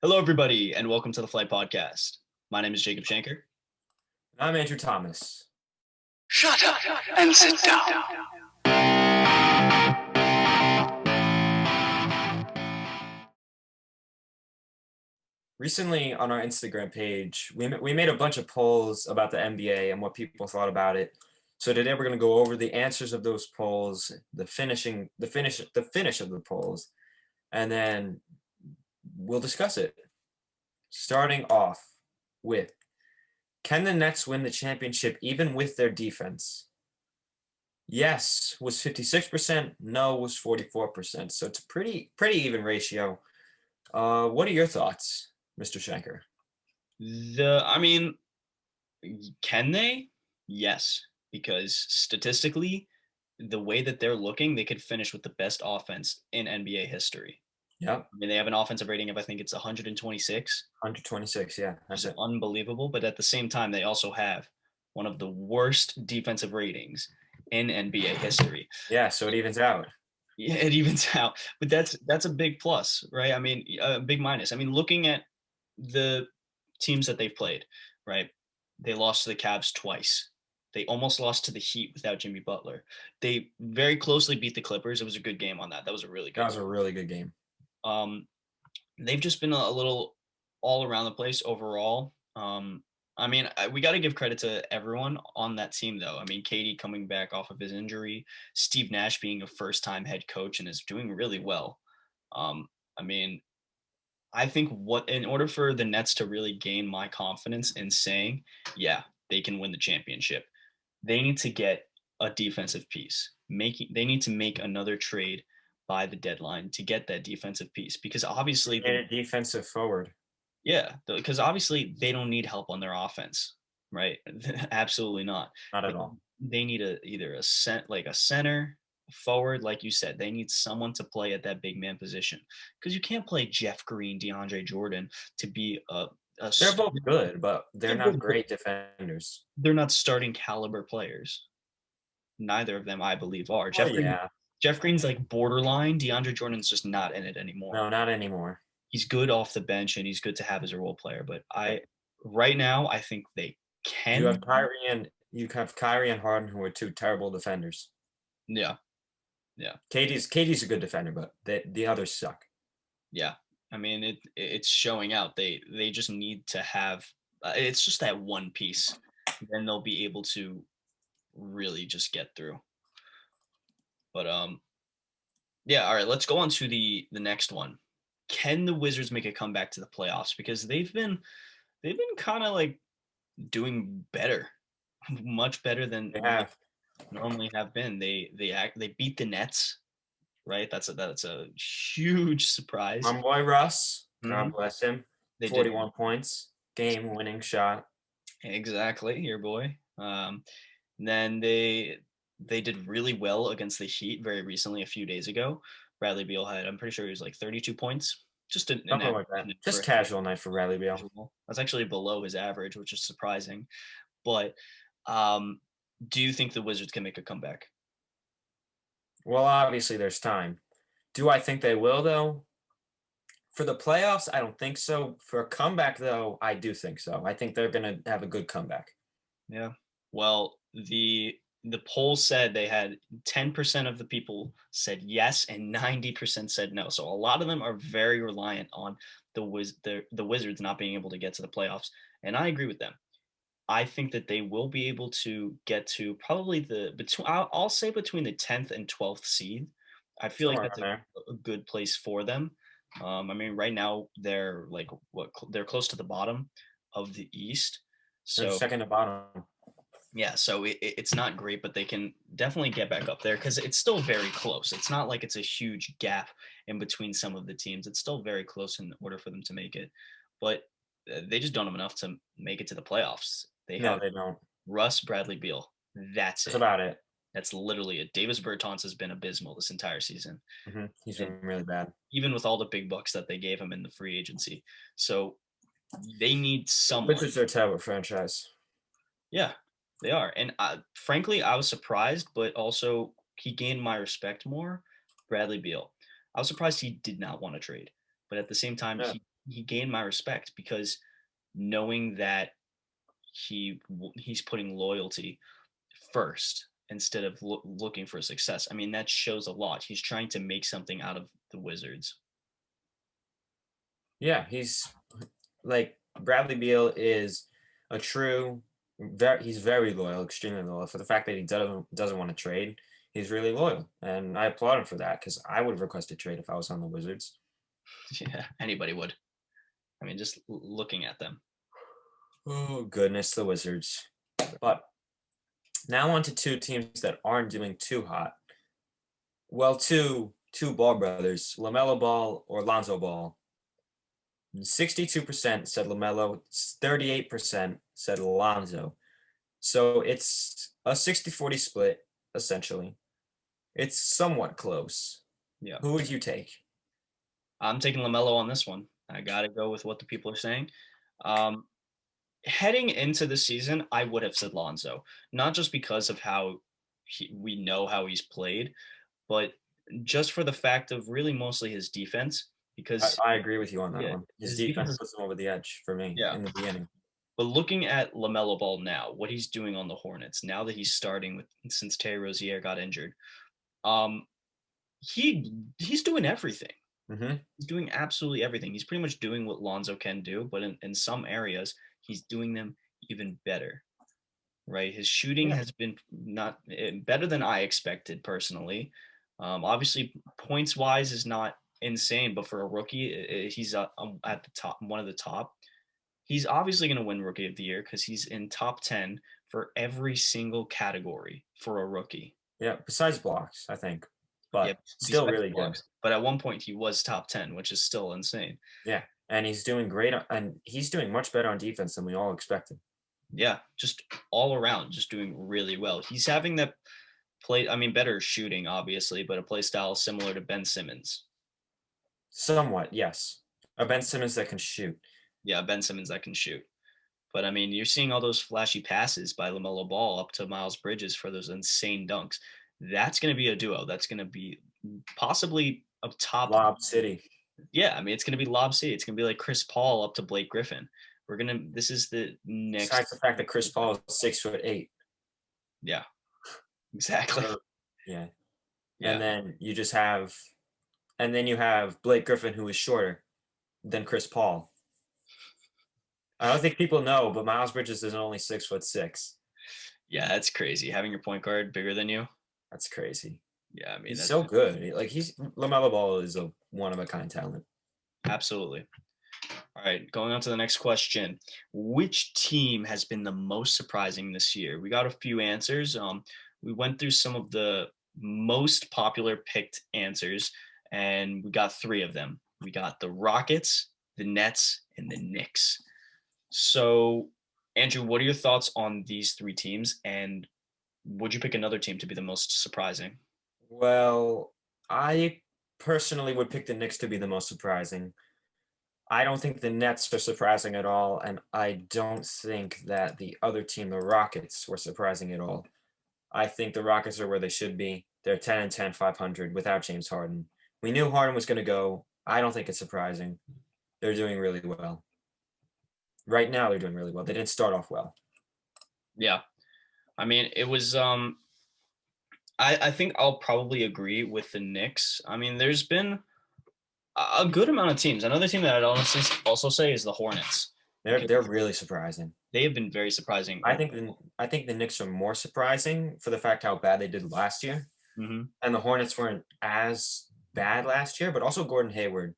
Hello, everybody, and welcome to the Flight Podcast. My name is Jacob Shanker. I'm Andrew Thomas. Shut up and sit down. Recently on our Instagram page, we made a bunch of polls about the NBA and what people thought about it. So today we're going to go over the answers of those polls, the finish of the polls, and then we'll discuss it. Starting off with, can the Nets win the championship even with their defense? Yes was 56%, no was 44%. So it's a pretty even ratio. What are your thoughts, Mr. Shanker? Can they? Yes, because statistically, the way that they're looking, they could finish with the best offense in NBA history. Yep. I mean, they have an offensive rating of, I think it's 126. 126, yeah. That's unbelievable. But at the same time, they also have one of the worst defensive ratings in NBA history. Yeah, so it evens out. Yeah, it evens out. But that's a big plus, right? I mean, a big minus. I mean, looking at the teams that they've played, right? They lost to the Cavs twice. They almost lost to the Heat without Jimmy Butler. They very closely beat the Clippers. It was a good game on that. That was a really good. That was a really good game. They've just been a little all around the place overall. We got to give credit to everyone on that team, though. I mean, KD coming back off of his injury, Steve Nash being a first-time head coach and is doing really well. I think in order for the Nets to really gain my confidence in saying, yeah, they can win the championship, they need to get a defensive piece. They need to make another trade by the deadline to get that defensive piece because obviously a defensive forward. Yeah, because obviously they don't need help on their offense, right? Absolutely not. Not at all. They need either a center, forward, like you said. They need someone to play at that big man position because you can't play Jeff Green, DeAndre Jordan to be a They're both good, but they're not great defenders. They're not starting caliber players. Neither of them, I believe, are. Jeff Green's like borderline. DeAndre Jordan's just not in it anymore. No, not anymore. He's good off the bench and he's good to have as a role player. But right now, I think they can. You have Kyrie and Harden, who are two terrible defenders. Yeah. KD's a good defender, but the others suck. Yeah. I mean, it's showing out. They just need to have it's just that one piece. Then they'll be able to really just get through. But yeah, all right, let's go on to the next one. Can the Wizards make a comeback to the playoffs? Because they've been kind of like doing better, much better than they normally have been. They beat the Nets, right? That's a huge surprise. My boy Russ, God bless him. 41 points, game-winning shot. Exactly, your boy. Then they did really well against the Heat very recently, a few days ago. Bradley Beal had, I'm pretty sure he was like 32 points. Something like that. Just casual night for Bradley Beal. That's actually below his average, which is surprising. But do you think the Wizards can make a comeback? Well, obviously there's time. Do I think they will, though? For the playoffs, I don't think so. For a comeback, though, I do think so. I think they're going to have a good comeback. Yeah. Well, the poll said they had 10% of the people said yes and 90% said no. So a lot of them are very reliant on the Wizards not being able to get to the playoffs. And I agree with them. I think that they will be able to get to probably I'll say between the 10th and 12th seed. I feel like that's a good place for them. Right now they're they're close to the bottom of the East. So they're second to bottom. Yeah, so it's not great, but they can definitely get back up there because it's still very close. It's not like it's a huge gap in between some of the teams. It's still very close in order for them to make it. But they just don't have enough to make it to the playoffs. They don't. Russ, Bradley Beal. That's about it. That's literally it. Davis Bertans has been abysmal this entire season. Mm-hmm. He's been really bad. Even with all the big bucks that they gave him in the free agency. So they need someone. Wizards are a terrible franchise. Yeah. They are. And frankly, I was surprised, but also he gained my respect more. Bradley Beal. I was surprised he did not want to trade. But at the same time, he he gained my respect because knowing that he's putting loyalty first instead of looking for success. I mean, that shows a lot. He's trying to make something out of the Wizards. Yeah, he's like Bradley Beal is a true he's very loyal, extremely loyal. For the fact that he doesn't want to trade, he's really loyal. And I applaud him for that because I would have requested trade if I was on the Wizards. Yeah, anybody would. I mean, just looking at them. Oh goodness, the Wizards. But now on to two teams that aren't doing too hot. Well, two Ball brothers, LaMelo Ball or Lonzo Ball. 62% said LaMelo, 38% said Lonzo. So it's a 60-40 split, essentially. It's somewhat close. Yeah. Who would you take? I'm taking LaMelo on this one. I got to go with what the people are saying. Um, Heading into the season, I would have said Lonzo, not just because of how we know how he's played, but just for the fact of really mostly his defense. Because I agree with you on that yeah, one. His his defense defense. puts him over the edge for me Yeah, in the beginning. but looking at LaMelo Ball now, what he's doing on the Hornets now that he's starting with since Terry Rozier got injured, um, he's doing everything. Mm-hmm. He's doing absolutely everything. He's pretty much doing what Lonzo can do, but in some areas, he's doing them even better. Right? His shooting Yeah. has been not better than I expected personally. Obviously, points wise is not insane, but for a rookie, he's at the top, one of the top. He's obviously going to win Rookie of the Year because he's in top 10 for every single category for a rookie. Yeah, besides blocks, I think. Yeah, But still besides really good. blocks. But at one point, he was top 10, which is still insane. Yeah. And he's doing great and he's doing much better on defense than we all expected. Yeah, just all around, just doing really well. He's having that play, I mean, better shooting, obviously, but a play style similar to Ben Simmons. Somewhat, yes. A Ben Simmons that can shoot. Yeah, Ben Simmons that can shoot. But I mean, you're seeing all those flashy passes by LaMelo Ball up to Miles Bridges for those insane dunks. That's going to be a duo. That's going to be possibly up top. Lob City. Yeah, I mean, it's going to be Lob City. It's going to be like Chris Paul up to Blake Griffin. This is the next. Besides the fact that Chris Paul is 6'8". Yeah, exactly. Yeah. Yeah. And then you have Blake Griffin, who is shorter than Chris Paul. I don't think people know, but Miles Bridges is only 6'6". Yeah, that's crazy. Having your point guard bigger than you. That's crazy. Yeah, I mean, He's so good. Like LaMelo Ball is a one of a kind talent. Absolutely. All right, going on to the next question. Which team has been the most surprising this year? We got a few answers. We went through some of the most popular picked answers, and we got three of them. We got the Rockets, the Nets, and the Knicks. So, Andrew, what are your thoughts on these three teams? And would you pick another team to be the most surprising? Well, I personally would pick the Knicks to be the most surprising. I don't think the Nets are surprising at all, and I don't think that the other team, the Rockets, were surprising at all. I think the Rockets are where they should be. They're 10-10, 500 without James Harden. We knew Harden was going to go. I don't think it's surprising. They're doing really well. Right now, they're doing really well. They didn't start off well. Yeah. I mean, it was I think I'll probably agree with the Knicks. I mean, there's been a good amount of teams. Another team that I'd honestly also say is the Hornets. They're really surprising. They have been very surprising. I think the Knicks are more surprising for the fact how bad they did last year. Mm-hmm. And the Hornets weren't as bad last year, but also Gordon Hayward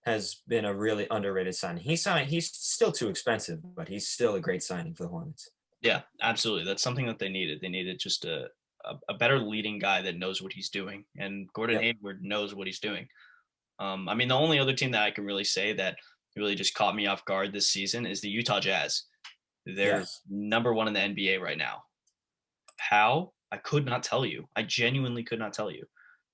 has been a really underrated signing. He's still too expensive, but he's still a great signing for the Hornets. Yeah, absolutely. That's something that they needed. They needed just a better leading guy that knows what he's doing, and Gordon Hayward knows what he's doing. I mean, the only other team that I can really say that really just caught me off guard this season is the Utah Jazz. They're number one in the NBA right now. How? I could not tell you. I genuinely could not tell you.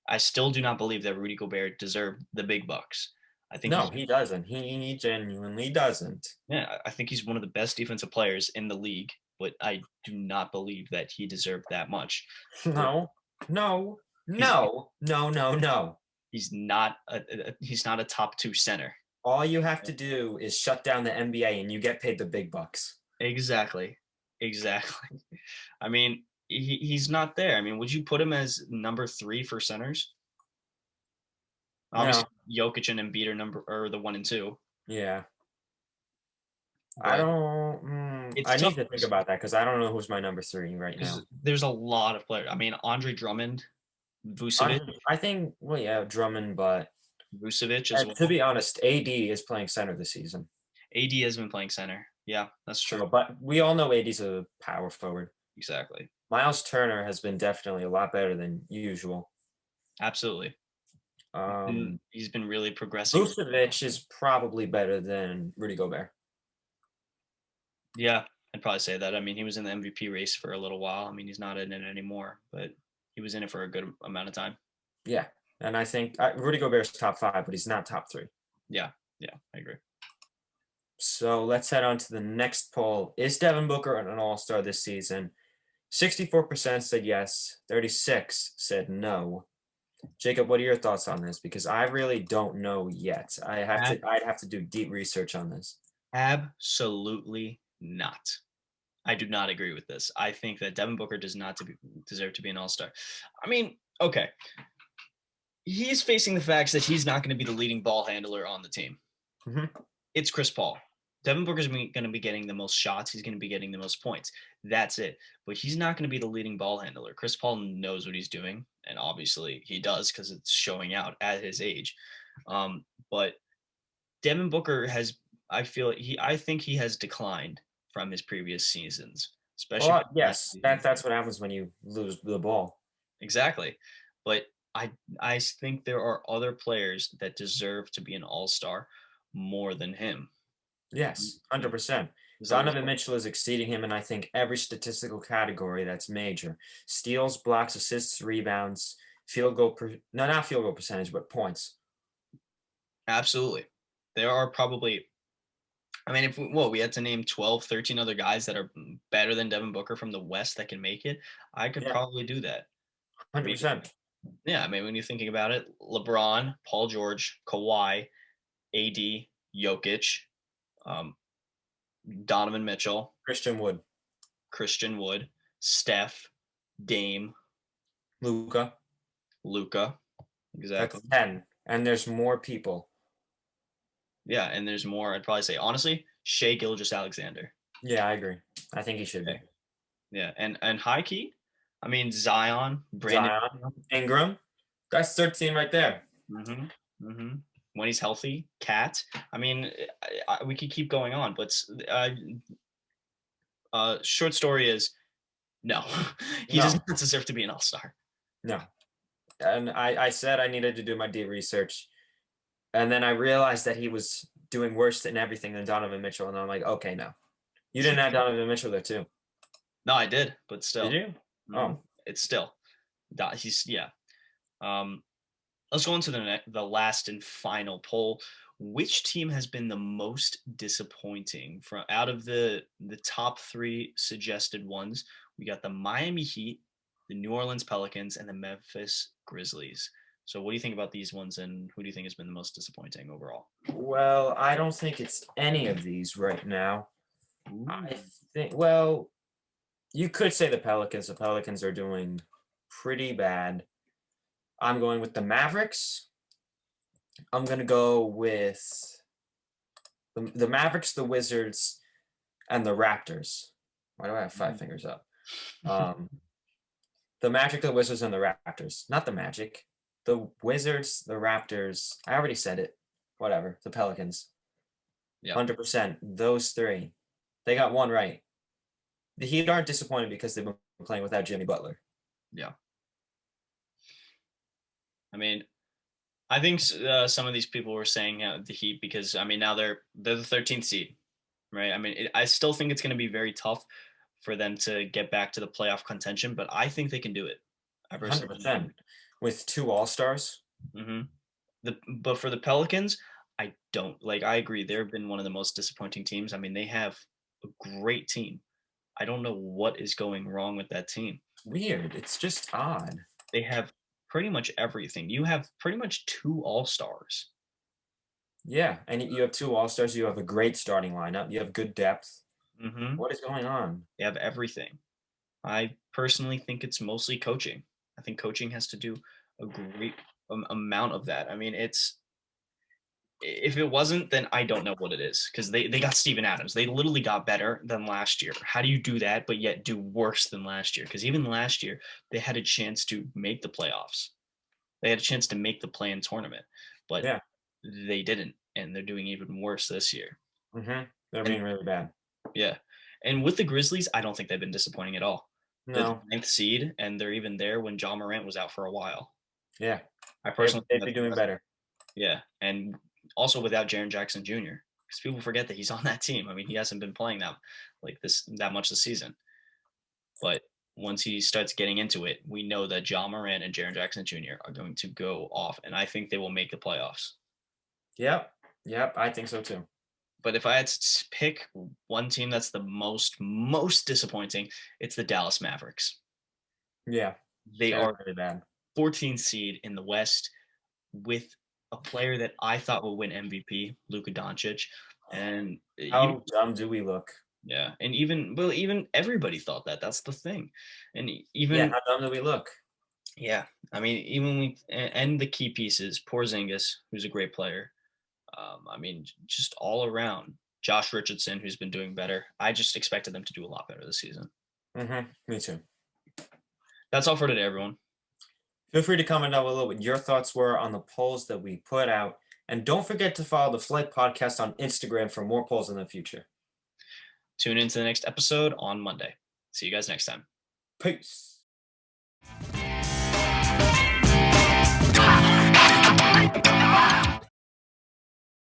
I still do not believe that Rudy Gobert deserved the big bucks. I think he doesn't. He genuinely doesn't. Yeah, I think he's one of the best defensive players in the league, but I do not believe that he deserved that much. No. He's not he's not a top two center. All you have to do is shut down the NBA and you get paid the big bucks. Exactly. Exactly. I mean, he's not there. I mean, would you put him as number 3 for centers? No. Obviously, Jokic and Embiid are the 1 and 2, Yeah. I but don't. it's I tough need to think about that because I don't know who's my number 3 right because now. there's a lot of players. I mean, Andre Drummond, Vucevic, I think, well, yeah, Drummond, but as to well. be honest, AD is playing center this season. AD has been playing center. Yeah, that's true. So, but we all know AD's a power forward. Exactly. Miles Turner has been definitely a lot better than usual. Absolutely. Um, He's been really progressing. Vucevic is probably better than Rudy Gobert. Yeah, I'd probably say that. I mean, he was in the MVP race for a little while. I mean, he's not in it anymore, but he was in it for a good amount of time. Yeah, and I think Rudy Gobert's top 5, but he's not top 3. Yeah, yeah, I agree. So let's head on to the next poll. Is Devin Booker an all-star this season? 64% said yes, 36 said no. Jacob, what are your thoughts on this? Because I really don't know yet. I'd have to do deep research on this. Absolutely not. I do not agree with this. I think that Devin Booker does not deserve to be an all-star. I mean, okay. He's facing the facts that he's not going to be the leading ball handler on the team. Mm-hmm. It's Chris Paul. Devin Booker's going to be getting the most shots. He's going to be getting the most points. That's it. But he's not going to be the leading ball handler. Chris Paul knows what he's doing, and obviously he does because it's showing out at his age. But Devin Booker has, I think he has declined from his previous seasons, especially Well, for the last yes, season. that's what happens when you lose the ball. Exactly. But I think there are other players that deserve to be an all-star more than him. Yes, 100%. Donovan Mitchell is exceeding him in, I think, every statistical category that's major. Steals, blocks, assists, rebounds, not field goal percentage, but points. Absolutely. There are probably, I mean, we had to name 12, 13 other guys that are better than Devin Booker from the West that can make it. I could Yeah, probably do that. I mean, 100%. yeah, I mean, when you're thinking about it, LeBron, Paul George, Kawhi, AD, Jokic, um, Donovan Mitchell, Christian Wood, Christian Wood, Steph, Dame, Luca. Luca. That's Exactly. 10. And there's more people. Yeah, and there's more. I'd probably say, honestly, Shea Gilgeous-Alexander. Yeah, I agree. I think he should be. Okay. Yeah, and high key, I mean Zion, Brandon. Zion, Ingram. That's 13 right there. Mm-hmm. Mm-hmm. When he's healthy, Cat. I mean, we could keep going on, but short story is no, he No, does not deserve to be an all-star. no. And I said I needed to do my deep research. And then I realized that he was doing worse than everything than Donovan Mitchell. And I'm like, okay, no. You didn't have Donovan Mitchell there too. No, I did, but still. Did you? Mm-hmm. It's still. He's yeah. Let's go on to the last and final poll. Which team has been the most disappointing from out of the top 3 suggested ones? We got the Miami Heat, the New Orleans Pelicans, and the Memphis Grizzlies. So what do you think about these ones, and who do you think has been the most disappointing overall? Well, I don't think it's any of these right now. Ooh. I think, well, you could say the Pelicans. The Pelicans are doing pretty bad. I'm going with the Mavericks. I'm going to go with the Mavericks, the Wizards, and the Raptors. Why do I have 5 fingers up? The Magic, the Wizards, and the Raptors. Not the Magic. The Wizards, the Raptors. I already said it. Whatever. The Pelicans. Yeah. 100%. Those 3. They got one right. The Heat aren't disappointed because they've been playing without Jimmy Butler. Yeah. I mean, I think some of these people were saying the Heat because I mean now they're the 13th seed, right? I mean, I still think it's going to be very tough for them to get back to the playoff contention, but I think they can do it. 100%. With 2 All-Stars. Mm-hmm. But for the Pelicans, I don't like. I agree. They've been one of the most disappointing teams. I mean, they have a great team. I don't know what is going wrong with that team. Weird. It's just odd. They have pretty much everything. You have pretty much 2 All-Stars. Yeah, and you have 2 All-Stars, you have a great starting lineup, you have good depth. Hmm. What is going on? They have everything. I personally think it's mostly coaching. I think coaching has to do a great amount of that. I mean, it's if it wasn't, then I don't know what it is because they got Steven Adams. They literally got better than last year. How do you do that, but yet do worse than last year? Because even last year, they had a chance to make the playoffs. They had a chance to make the play-in tournament, but Yeah, they didn't, and they're doing even worse this year. they're And being really bad. yeah, and with the Grizzlies, I don't think they've been disappointing at all. They're the No, ninth seed, and they're even there when John Morant was out for a while. yeah, I they'd personally think they'd be that's doing impressive. better. Yeah, and also without Jaren Jackson Jr. because people forget that he's on that team. I mean, he hasn't been playing that much this season, but once he starts getting into it, we know that John Morant and Jaren Jackson Jr. are going to go off, and I think they will make the playoffs. Yep, yep, I think so too. But if I had to pick one team that's the most disappointing, it's the Dallas Mavericks. Yeah, They they're are really bad. 14th seed in the West with a player that I thought would win MVP, Luka Doncic, and even How dumb do we look? yeah, and even everybody thought that. That's the thing, and Yeah, even how dumb do we look? yeah, I mean even and the key pieces, Porzingis, who's a great player. I mean, just all around. Josh Richardson, who's been doing better. I just expected them to do a lot better this season. Me too. That's all for today, everyone. Feel free to comment down below what your thoughts were on the polls that we put out. And don't forget to follow the Flight Podcast on Instagram for more polls in the future. Tune into the next episode on Monday. See you guys next time. Peace.